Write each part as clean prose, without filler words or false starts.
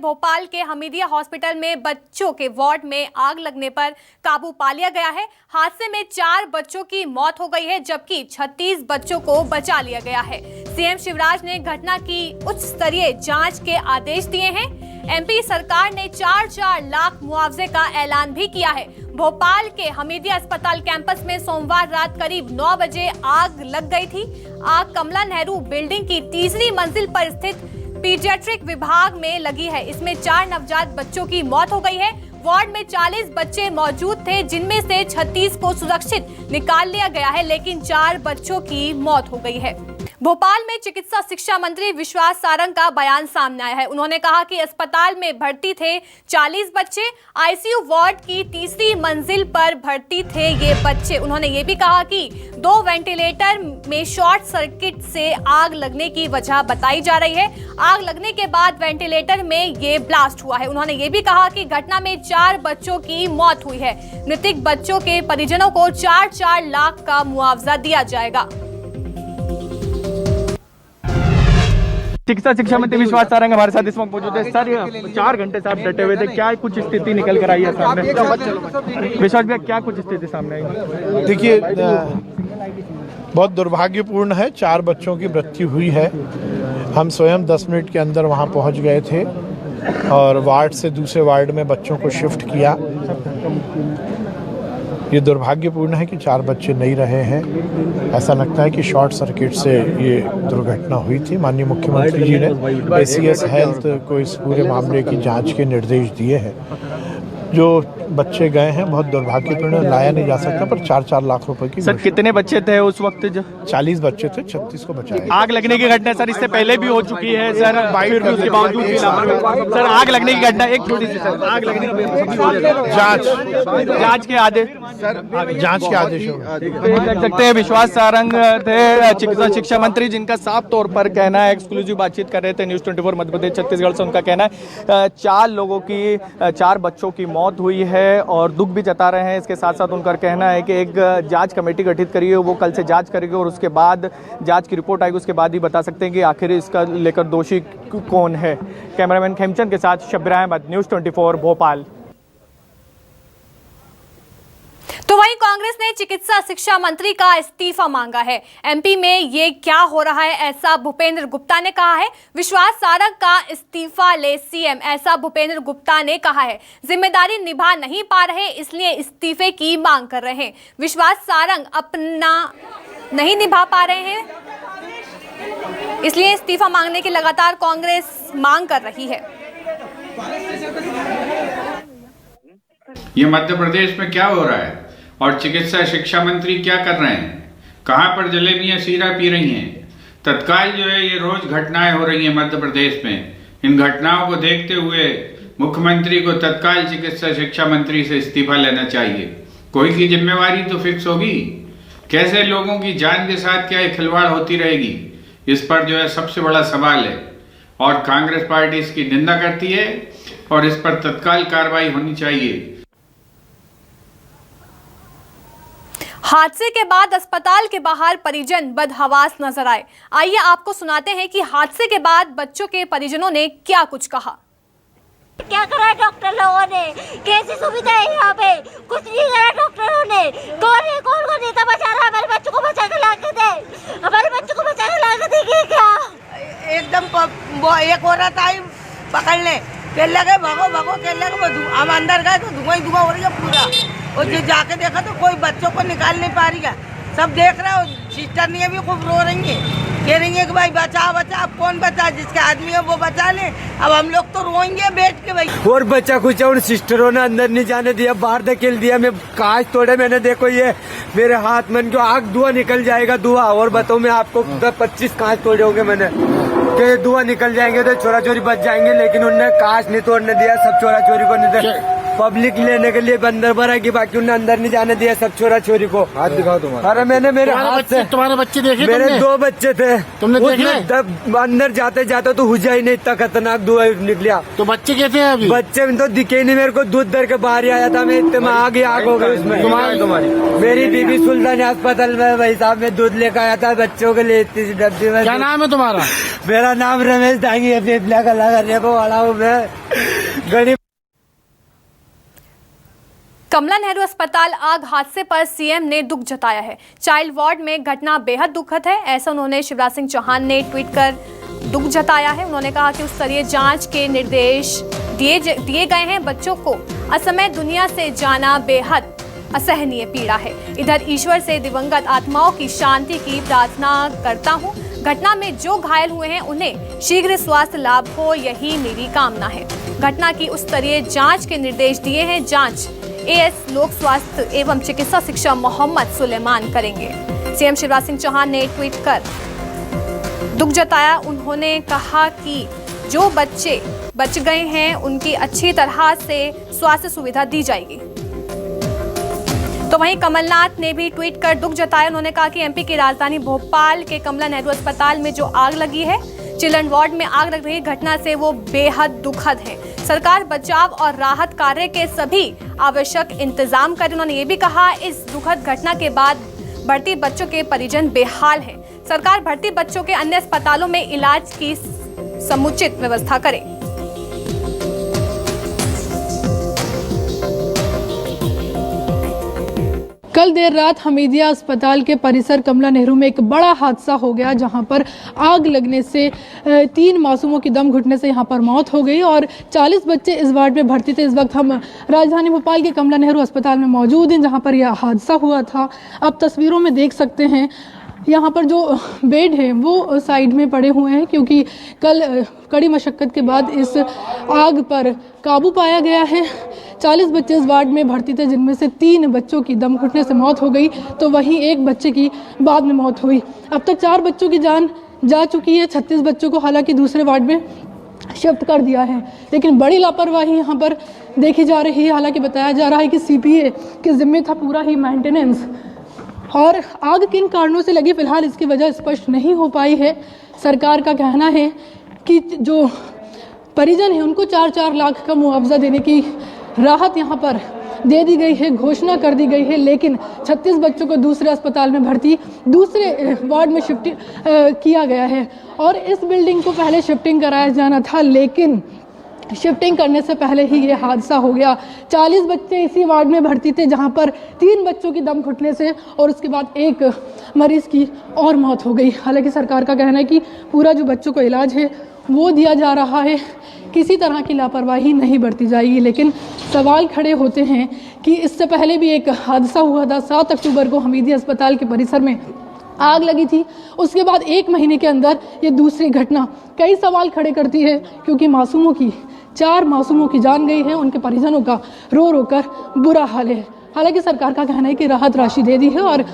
भोपाल के हमीदिया हॉस्पिटल में बच्चों के वार्ड में आग लगने पर काबू पा लिया गया है। हादसे में 4 बच्चों की मौत हो गई है, जबकि 36 बच्चों को बचा लिया गया है। सीएम शिवराज ने घटना की उच्च स्तरीय जांच के आदेश दिए हैं। एमपी सरकार ने 4-4 लाख मुआवजे का ऐलान भी किया है। भोपाल के हमीदिया अस्पताल कैंपस में सोमवार रात करीब 9 बजे आग लग गई थी। आग कमला नेहरू बिल्डिंग की तीसरी मंजिल पर स्थित पीडियाट्रिक विभाग में लगी है। इसमें 4 नवजात बच्चों की मौत हो गई है। वार्ड में 40 बच्चे मौजूद थे, जिनमें से 36 को सुरक्षित निकाल लिया गया है, लेकिन 4 बच्चों की मौत हो गई है। भोपाल में चिकित्सा शिक्षा मंत्री विश्वास सारंग का बयान सामने आया है। उन्होंने कहा कि अस्पताल में भर्ती थे 40 बच्चे, आईसीयू वार्ड की तीसरी मंजिल पर भर्ती थे ये बच्चे। उन्होंने ये भी कहा कि 2 वेंटिलेटर में शॉर्ट सर्किट से आग लगने की वजह बताई जा रही है। आग लगने के बाद वेंटिलेटर में ये ब्लास्ट हुआ है। उन्होंने ये भी कहा कि घटना में 4 बच्चों की मौत हुई है। मृतक बच्चों के परिजनों को 4-4 लाख का मुआवजा दिया जाएगा। चिकित्सा शिक्षा मंत्री विश्वास सारंग हमारे साथ इस वक्त मौजूद है। सर, 4 घंटे से आप डटे हुए थे, क्या कुछ स्थिति निकल कर आई है सामने? विश्वास भैया, क्या कुछ स्थिति सामने आई? देखिए, बहुत दुर्भाग्यपूर्ण है, 4 बच्चों की मृत्यु हुई है। हम स्वयं 10 मिनट के अंदर वहां पहुंच गए थे और वार्ड से दूसरे वार्ड में बच्चों को शिफ्ट किया। ये दुर्भाग्यपूर्ण है कि 4 बच्चे नहीं रहे हैं। ऐसा लगता है कि शॉर्ट सर्किट से ये दुर्घटना हुई थी। माननीय मुख्यमंत्री जी ने एसीएस हेल्थ को इस पूरे मामले की जांच के निर्देश दिए हैं। जो बच्चे गए हैं बहुत दुर्भाग्यपूर्ण, लाया नहीं जा सकता, पर 4-4 लाख रुपए की। सर, कितने बच्चे थे उस वक्त? 40 बच्चे थे, 36 को बचाया। आग लगने की घटना सर इससे पहले भी हो चुकी है सर, फिर भी उसके बावजूद भी सर आग लगने की घटना, एक छोटी सी सर, आग लगने की जांच के आदेश, जांच के आदेश देख सकते हैं। विश्वास सारंग थे चिकित्सा शिक्षा मंत्री, जिनका साफ तौर पर कहना है, एक्सक्लूसिव बातचीत कर रहे थे न्यूज़ 24 मध्य प्रदेश छत्तीसगढ़ से। उनका कहना है 4 बच्चों की मौत हुई है और दुख भी जता रहे हैं। इसके साथ साथ उनका कहना है कि एक जांच कमेटी गठित करी है, वो कल से जांच करेगी और उसके बाद जांच की रिपोर्ट आएगी, उसके बाद ही बता सकते हैं कि आखिर इसका लेकर दोषी कौन है। कैमरामैन खेमचंद के साथ शब्बीर अहमद, न्यूज़ 24 भोपाल। तो वहीं कांग्रेस ने चिकित्सा शिक्षा मंत्री का इस्तीफा मांगा है। एमपी में ये क्या हो रहा है, ऐसा भूपेंद्र गुप्ता ने कहा है। विश्वास सारंग का इस्तीफा ले सीएम, ऐसा भूपेंद्र गुप्ता ने कहा है। जिम्मेदारी निभा नहीं पा रहे, इसलिए इस्तीफे की मांग कर रहे हैं। विश्वास सारंग अपना नहीं निभा पा रहे हैं, इसलिए इस्तीफा मांगने की लगातार कांग्रेस मांग कर रही है। ये मध्य प्रदेश में क्या हो रहा है और चिकित्सा शिक्षा मंत्री क्या कर रहे हैं? कहां पर जलेबियां शीरा पी रही हैं? तत्काल जो है ये रोज घटनाएं हो रही हैं मध्य प्रदेश में। इन घटनाओं को देखते हुए मुख्यमंत्री को तत्काल चिकित्सा शिक्षा मंत्री से इस्तीफा लेना चाहिए। कोई की जिम्मेवारी तो फिक्स होगी। कैसे लोगों की जान के साथ क्या खिलवाड़ होती रहेगी, इस पर जो है सबसे बड़ा सवाल है और कांग्रेस पार्टी इसकी निंदा करती है और इस पर तत्काल कार्रवाई होनी चाहिए। हादसे के बाद अस्पताल के बाहर परिजन बदहवास नजर आए। आइए आपको सुनाते हैं कि हादसे के बाद बच्चों के परिजनों ने क्या कुछ कहा। क्या करा डॉक्टर लोगों ने? कैसी सुविधा है यहाँ पे? कुछ नहीं करा डॉक्टरों ने। कौन नेता बचा रहा है? हमारे बच्चों को बचा के ला के दे, हमारे बच्चों को बचा के ला के देंगे क्या? एकदम एक औरत आई पकड़ने, केले गए भगो केले गए, हम अंदर गए तो धुआं ही धुआं हो रही है पूरा। और जो जाके देखा तो कोई बच्चों को निकाल नहीं पा रही है। सब देख रहे हो, सिस्टर नहीं भी खूब रो रही है, कह रही है कि भाई बचा। अब कौन बचा? जिसके आदमी है वो बचा ले। अब हम लोग तो रोएंगे बैठ के भाई। और बच्चा कुछ उन सिस्टरों ने अंदर नहीं जाने दिया, बाहर धकेल दिया। मैं कांच तोड़े मैंने, देखो ये मेरे हाथ में क्यों आग धुआं निकल जाएगा, धुआं। और बताओ मैं आपको 25 कांच तोड़े होंगे मैंने, कि धुआं निकल जाएंगे तो चोरा चोरी बच जाएंगे, लेकिन उन्होंने कांच नहीं तोड़ने दिया। सब चोरा चोरी को नहीं, पब्लिक लेने के लिए बंदर भरा की, बाकी उन्हें अंदर नहीं जाने दिया सब चोरा चोरी को। हाथ दिखाओ तुम्हारा। अरे मैंने मेरे हाथ से, तुम्हारे बच्चे देखे? मेरे 2 बच्चे थे, तुमने देखे? अंदर जाते जाते तो हुआ ही नहीं, इतना खतरनाक धुआं निकला। तो बच्चे कैसे हैं अभी? बच्चे तो दिखे नहीं मेरे को, दूध दर के बाहर ही आया था मैं, इतने में आग हो गई उसमें। तुम्हारी मेरी बीबी सुल्तान अस्पताल में, भाई साहब मैं दूध लेकर आया था बच्चों के लिए, इतनी डब्बी में। क्या नाम है तुम्हारा? मेरा नाम रमेश दांगी है, फेफड़ा का लगा रेपो वाला हूँ मैं। गरीब कमला नेहरू अस्पताल आग हादसे पर सीएम ने दुख जताया है। चाइल्ड वार्ड में घटना बेहद दुखद है, ऐसा उन्होंने शिवराज सिंह चौहान ने ट्वीट कर दुख जताया है। उन्होंने कहा कि उस स्तरीय जांच के निर्देश दिए गए हैं। बच्चों को असमय दुनिया से जाना बेहद असहनीय पीड़ा है। इधर ईश्वर से दिवंगत आत्माओं की शांति की प्रार्थना करता हूं। घटना में जो घायल हुए हैं उन्हें शीघ्र स्वास्थ्य लाभ हो, यही मेरी कामना है। घटना की उस स्तरीय जांच के निर्देश दिए हैं। जांच एएस लोक स्वास्थ्य एवं चिकित्सा शिक्षा मोहम्मद सुलेमान करेंगे। सीएम शिवराज सिंह चौहान ने ट्वीट कर दुख जताया। उन्होंने कहा कि जो बच्चे बच गए हैं उनकी अच्छी तरह से स्वास्थ्य सुविधा दी जाएगी। तो वहीं कमलनाथ ने भी ट्वीट कर दुख जताया। उन्होंने कहा कि एमपी की राजधानी भोपाल के कमला नेहरू अस्पताल में जो आग लगी है, चिल्ड्रन वार्ड में आग लग रही घटना से वो बेहद दुखद है। सरकार बचाव और राहत कार्य के सभी आवश्यक इंतजाम करे। उन्होंने ये भी कहा इस दुखद घटना के बाद भर्ती बच्चों के परिजन बेहाल हैं। सरकार भर्ती बच्चों के अन्य अस्पतालों में इलाज की समुचित व्यवस्था करे। कल देर रात हमीदिया अस्पताल के परिसर कमला नेहरू में एक बड़ा हादसा हो गया, जहां पर आग लगने से 3 मासूमों की दम घुटने से यहां पर मौत हो गई और 40 बच्चे इस वार्ड में भर्ती थे। इस वक्त हम राजधानी भोपाल के कमला नेहरू अस्पताल में मौजूद हैं, जहां पर यह हादसा हुआ था। आप तस्वीरों में देख सकते हैं यहाँ पर जो बेड है वो साइड में पड़े हुए हैं, क्योंकि कल कड़ी मशक्कत के बाद इस आग पर काबू पाया गया है। 40 बच्चे इस वार्ड में भर्ती थे, जिनमें से 3 बच्चों की दम घुटने से मौत हो गई, तो वहीं 1 बच्चे की बाद में मौत हुई। अब तक 4 बच्चों की जान जा चुकी है। 36 बच्चों को हालांकि दूसरे वार्ड में शिफ्ट कर दिया है, लेकिन बड़ी लापरवाही यहाँ पर देखी जा रही है। हालांकि बताया जा रहा है कि सीपीए के जिम्मे था पूरा ही मेंटेनेंस, और आग किन कारणों से लगी फिलहाल इसकी वजह स्पष्ट नहीं हो पाई है। सरकार का कहना है कि जो परिजन है उनको 4-4 लाख का मुआवजा देने की राहत यहाँ पर दे दी गई है, घोषणा कर दी गई है, लेकिन 36 बच्चों को दूसरे अस्पताल में भर्ती दूसरे वार्ड में शिफ्ट किया गया है। और इस बिल्डिंग को पहले शिफ्टिंग कराया जाना था, लेकिन शिफ्टिंग करने से पहले ही ये हादसा हो गया। 40 बच्चे इसी वार्ड में भर्ती थे, जहां पर 3 बच्चों की दम घुटने से और उसके बाद 1 मरीज की और मौत हो गई। हालांकि सरकार का कहना है कि पूरा जो बच्चों को इलाज है वो दिया जा रहा है, किसी तरह की लापरवाही नहीं बरती जाएगी। लेकिन सवाल खड़े होते हैं कि इससे पहले भी एक हादसा हुआ था। 7 अक्टूबर को हमीदिया अस्पताल के परिसर में आग लगी थी, उसके बाद 1 महीने के अंदर ये दूसरी घटना कई सवाल खड़े करती है, क्योंकि 4 मासूमों की जान गई है, उनके परिजनों का रो रो कर बुरा हाल है। हालांकि सरकार का कहना है कि राहत राशि दे दी है और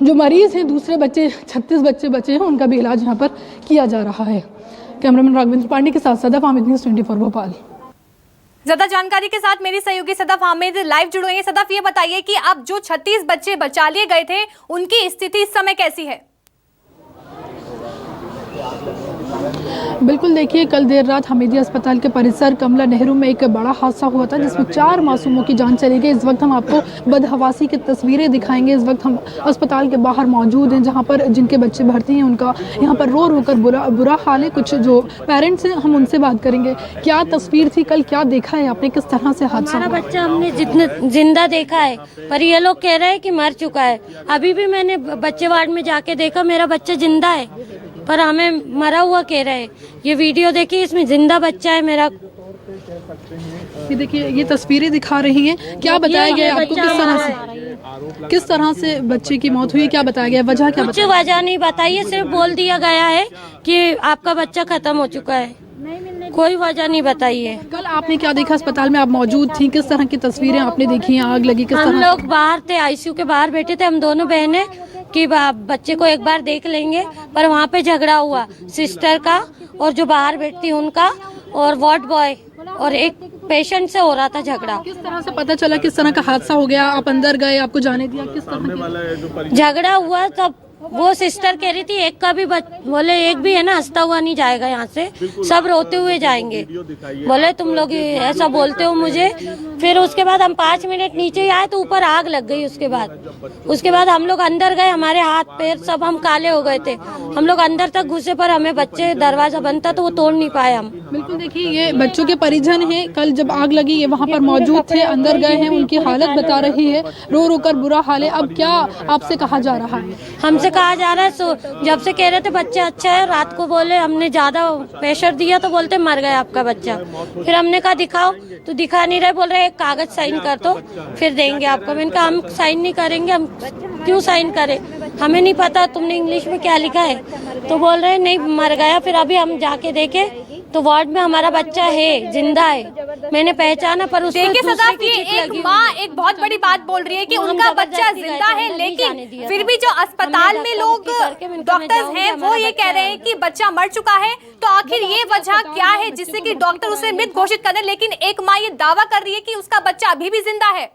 जो मरीज हैं दूसरे बच्चे 36 बच्चे बचे हैं उनका भी इलाज यहाँ पर किया जा रहा है। कैमरामैन राघवेंद्र पांडे के साथ सदफ हामिद, न्यूज़ 24 भोपाल। ज्यादा जानकारी के साथ मेरी सहयोगी सदफ हामिद लाइव जुड़ गई हैं। सदफ, ये बताइए कि अब जो 36 बच्चे बचा लिए गए थे उनकी स्थिति इस समय कैसी है? बिल्कुल, देखिए कल देर रात हमीदिया अस्पताल के परिसर कमला नेहरू में एक बड़ा हादसा हुआ था, जिसमें 4 मासूमों की जान चली गई। इस वक्त हम आपको बदहवासी की तस्वीरें दिखाएंगे। इस वक्त हम अस्पताल के बाहर मौजूद हैं, जहां पर जिनके बच्चे भर्ती हैं उनका यहाँ पर रो रो कर बुरा हाल है। कुछ जो पेरेंट्स हैं हम उनसे बात करेंगे। क्या तस्वीर थी कल, क्या देखा है आपने, किस तरह से हादसा? हमारा बच्चा हमने जितना जिंदा देखा है, पर ये लोग कह रहे हैं कि मर चुका है। अभी भी मैंने बच्चे वार्ड में जाके देखा, मेरा बच्चा जिंदा है, पर हमें मरा हुआ कह रहे हैं। ये वीडियो देखिए, इसमें जिंदा बच्चा है मेरा। ये देखिए, ये तस्वीरें दिखा रही हैं। क्या बताया गया आपको, किस तरह से बच्चे की मौत हुई, क्या बताया गया, वजह क्या? कुछ वजह नहीं बताई है, सिर्फ बोल दिया गया है कि आपका बच्चा खत्म हो चुका है, कोई वजह नहीं बताई है। कल आपने क्या देखा अस्पताल में, आप मौजूद थी, किस तरह की तस्वीरें आपने देखी हैं, आग लगी किस तरह? हम लोग बाहर थे, आईसीयू के बाहर बैठे थे, हम दोनों बहनें कि बच्चे को एक बार देख लेंगे, पर वहाँ पे झगड़ा हुआ सिस्टर का और जो बाहर बैठती उनका और वार्ड बॉय और एक पेशेंट से हो रहा था झगड़ा। किस तरह से पता चला किस तरह का हादसा हो गया? आप अंदर गए, आपको जाने दिया, किस तरह झगड़ा हुआ? तब वो सिस्टर कह रही थी एक का भी बोले एक भी है ना हंसता हुआ नहीं जाएगा यहाँ से, सब रोते हुए जाएंगे। बोले तुम लोग ऐसा बोलते हो मुझे। फिर उसके बाद हम 5 मिनट नीचे आए तो ऊपर आग लग गई। उसके बाद हम लोग अंदर गए, हमारे हाथ पैर सब हम काले हो गए थे। हम लोग अंदर तक घुसे पर हमें बच्चे दरवाजा बंद था तो वो तोड़ नहीं पाए हम। बिल्कुल देखिए, ये बच्चों के परिजन हैं, कल जब आग लगी ये वहाँ पर मौजूद थे, अंदर गए हैं, उनकी हालत बता रही है, रो रो कर बुरा हाल है। अब क्या आपसे कहा जा रहा है? हमसे कहा जा रहा है, जब से कह रहे थे बच्चा अच्छा है, रात को बोले हमने ज्यादा प्रेशर दिया तो बोलते मर गया आपका बच्चा। फिर हमने कहा दिखाओ, तो दिखा नहीं रहे, बोल रहे एक कागज साइन कर दो फिर देंगे आपको। मैंने कहा हम साइन नहीं करेंगे, हम क्यों साइन करें, हमें नहीं पता तुमने इंग्लिश में क्या लिखा है। तो बोल रहे नहीं मर गया। फिर अभी हम जाके देखे तो वार्ड में हमारा बच्चा है, जिंदा है, मैंने पहचाना। पर उसको सदाफ, ये एक माँ एक बहुत बड़ी बात बोल रही है कि उनका बच्चा जिंदा है, लेकिन फिर भी जो अस्पताल में लोग डॉक्टर्स हैं वो ये कह रहे हैं कि बच्चा मर चुका है। तो आखिर ये वजह क्या है जिससे कि डॉक्टर उसे मृत घोषित कर रहे हैं, लेकिन एक माँ ये दावा कर रही है कि उसका बच्चा अभी भी जिंदा है।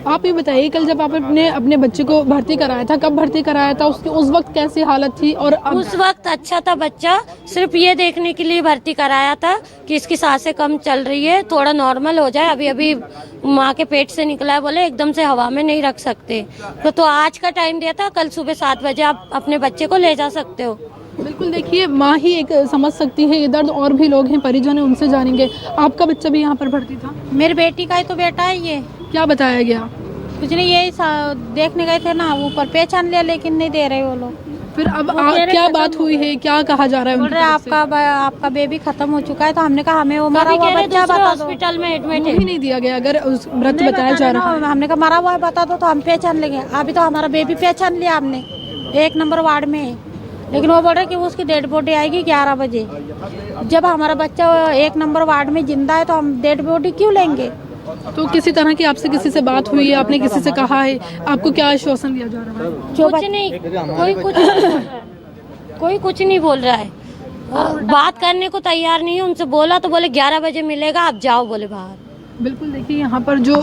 आप ये बताइए, कल जब आपने अपने बच्चे को भर्ती कराया था, कब भर्ती कराया था, उसके उस वक्त कैसी हालत थी? और उस वक्त अच्छा था बच्चा, सिर्फ ये देखने के लिए भर्ती कराया था कि इसकी सांसें कम चल रही है, थोड़ा नॉर्मल हो जाए। अभी अभी माँ के पेट से निकला है, बोले एकदम से हवा में नहीं रख सकते। तो आज का टाइम दिया था, कल सुबह 7 बजे आप अपने बच्चे को ले जा सकते हो। बिल्कुल देखिए, माँ ही एक समझ सकती है ये दर्द, और भी लोग हैं परिजन हैं, उनसे जानेंगे। आपका बच्चा भी यहाँ पर भर्ती था? मेरी बेटी का ही तो बेटा है ये। क्या बताया गया? कुछ नहीं, यही देखने गए थे ना, ऊपर पहचान लिया लेकिन नहीं दे रहे वो लोग। फिर अब क्या बात हुई है, क्या कहा जा रहा है? बोल रहे आपका बेबी खत्म हो चुका है। तो हमने कहा हमें वो मरा हुआ बच्चा बता दो। हॉस्पिटल में एडमिट है, नहीं दिया गया अगर मृत बताया जा रहा है। हमने कहा मरा हुआ है बता दो तो हम पहचान लेंगे। अभी तो हमारा बेबी पहचान लिया हमने, 1 नंबर वार्ड में है, लेकिन वो बोल रहे कि उसकी डेड बॉडी आएगी 11 बजे। जब हमारा बच्चा 1 नंबर वार्ड में जिंदा है तो हम डेड बॉडी क्यों लेंगे? तो किसी तरह की आपसे किसी से बात हुई है, आपने किसी से कहा है, आपको क्या आश्वासन दिया जा रहा है? कुछ नहीं, कोई कुछ नहीं बोल रहा है, बात करने को तैयार नहीं है। उनसे बोला तो बोले 11 बजे मिलेगा, आप जाओ बोले बाहर। बिल्कुल देखिए, यहाँ पर जो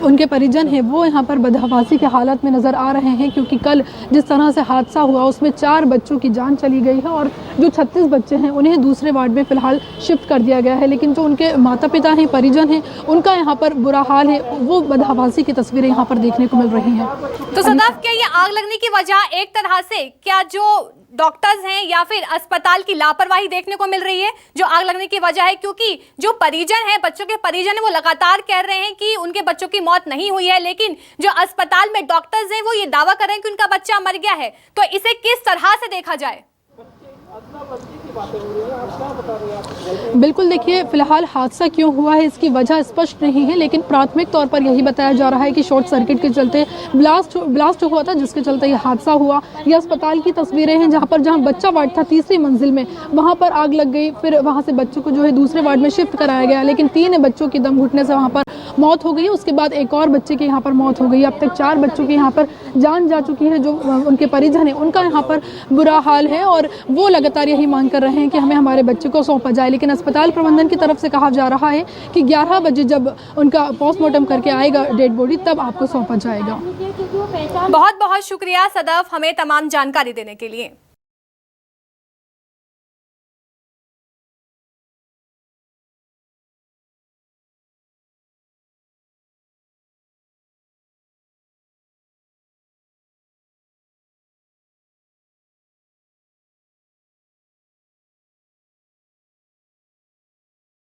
उनके परिजन हैं वो यहाँ पर बदहवासी के हालत में नज़र आ रहे हैं, क्योंकि कल जिस तरह से हादसा हुआ उसमें 4 बच्चों की जान चली गई है और जो 36 बच्चे हैं उन्हें दूसरे वार्ड में फ़िलहाल शिफ्ट कर दिया गया है। लेकिन जो उनके माता पिता हैं, परिजन हैं, उनका यहाँ पर बुरा हाल है, वो बदहवासी की तस्वीरें यहाँ पर देखने को मिल रही हैं। तो सदाफ, क्या ये आग लगने की वजह एक तरह से क्या जो डॉक्टर्स हैं या फिर अस्पताल की लापरवाही देखने को मिल रही है जो आग लगने की वजह है? क्योंकि जो परिजन हैं, बच्चों के परिजन हैं, वो लगातार कह रहे हैं कि उनके बच्चों की मौत नहीं हुई है, लेकिन जो अस्पताल में डॉक्टर्स हैं वो ये दावा कर रहे हैं कि उनका बच्चा मर गया है। तो इसे किस तरह से देखा जाए? बिल्कुल देखिए, फिलहाल हादसा क्यों हुआ है इसकी वजह स्पष्ट नहीं है, लेकिन प्राथमिक तौर पर यही बताया जा रहा है कि शॉर्ट सर्किट के चलते ब्लास्ट हुआ था, जिसके चलते ये हादसा हुआ। ये अस्पताल की तस्वीरें हैं जहां बच्चा वार्ड था 3री मंजिल में, वहां पर आग लग गई। फिर वहां से बच्चों को जो है दूसरे वार्ड में शिफ्ट कराया गया, लेकिन 3 बच्चों की दम घुटने से वहां पर मौत हो गई। उसके बाद एक और बच्चे की यहाँ पर मौत हो गई। अब तक 4 बच्चों की यहाँ पर जान जा चुकी है। जो उनके परिजन हैं उनका यहाँ पर बुरा हाल है और वो लगातार यही मांग कर रहे हैं कि हमें हमारे बच्चे को सौंपा जाए। लेकिन अस्पताल प्रबंधन की तरफ से कहा जा रहा है कि 11 बजे जब उनका पोस्टमार्टम करके आएगा डेड बॉडी, तब आपको सौंपा जाएगा। बहुत बहुत शुक्रिया सदाफ, हमें तमाम जानकारी देने के लिए।